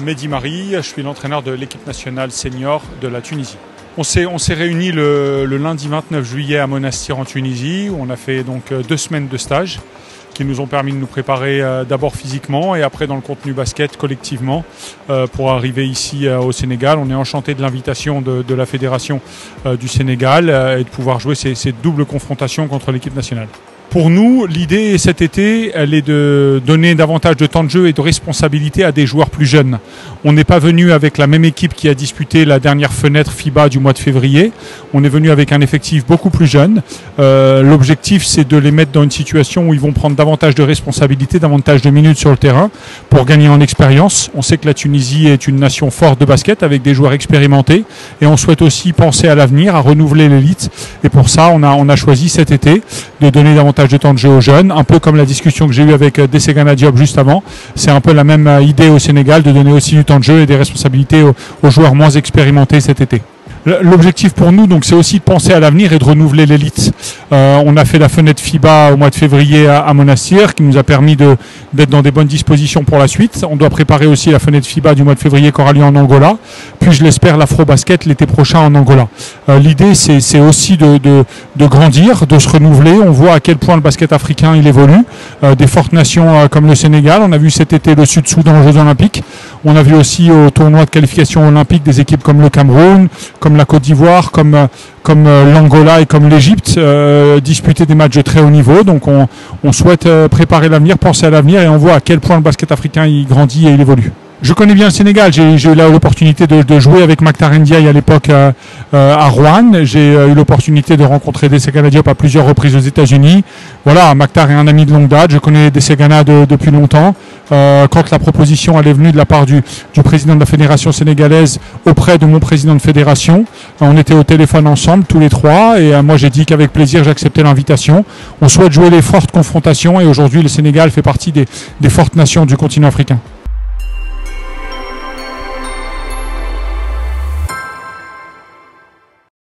Mehdi Mari, je suis l'entraîneur de l'équipe nationale senior de la Tunisie. On s'est réunis le lundi 29 juillet à Monastir en Tunisie, où on a fait donc 2 semaines de stage qui nous ont permis de nous préparer d'abord physiquement et après dans le contenu basket collectivement pour arriver ici au Sénégal. On est enchanté de l'invitation de la Fédération du Sénégal et de pouvoir jouer ces doubles confrontations contre l'équipe nationale. Pour nous, l'idée cet été, elle est de donner davantage de temps de jeu et de responsabilité à des joueurs plus jeunes. On n'est pas venu avec la même équipe qui a disputé la dernière fenêtre FIBA du mois de février. On est venu avec un effectif beaucoup plus jeune. L'objectif, c'est de les mettre dans une situation où ils vont prendre davantage de responsabilités, davantage de minutes sur le terrain pour gagner en expérience. On sait que la Tunisie est une nation forte de basket avec des joueurs expérimentés et on souhaite aussi penser à l'avenir, à renouveler l'élite. Et pour ça, on a choisi cet été de donner davantage de temps de jeu aux jeunes, un peu comme la discussion que j'ai eue avec Desegana Diop juste avant. C'est un peu la même idée au Sénégal de donner aussi du temps de jeu et des responsabilités aux joueurs moins expérimentés cet été. L'objectif pour nous, donc, c'est aussi de penser à l'avenir et de renouveler l'élite. On a fait la fenêtre FIBA au mois de février à Monastir, qui nous a permis d'être dans des bonnes dispositions pour la suite. On doit préparer aussi la fenêtre FIBA du mois de février qui aura lieu en Angola. Puis, je l'espère, l'Afro-Basket l'été prochain en Angola. L'idée, c'est aussi de grandir, de se renouveler. On voit à quel point le basket africain il évolue. Des fortes nations comme le Sénégal. On a vu cet été le Sud-Soudan aux Jeux Olympiques. On a vu aussi au tournoi de qualification olympique des équipes comme le Cameroun, comme la Côte d'Ivoire, comme l'Angola et comme l'Égypte disputer des matchs de très haut niveau. Donc on souhaite préparer l'avenir, penser à l'avenir et on voit à quel point le basket africain il grandit et il évolue. Je connais bien le Sénégal, j'ai eu l'opportunité de jouer avec Maktar Ndiaye à l'époque à Rouen. J'ai eu l'opportunité de rencontrer Desegana Diop à plusieurs reprises aux États-Unis. Voilà, Maktar est un ami de longue date, je connais Desegana depuis longtemps. Quand la proposition elle est venue de la part du président de la fédération sénégalaise auprès de mon président de fédération, on était au téléphone ensemble tous les trois et moi j'ai dit qu'avec plaisir j'acceptais l'invitation. On souhaite jouer les fortes confrontations et aujourd'hui le Sénégal fait partie des fortes nations du continent africain.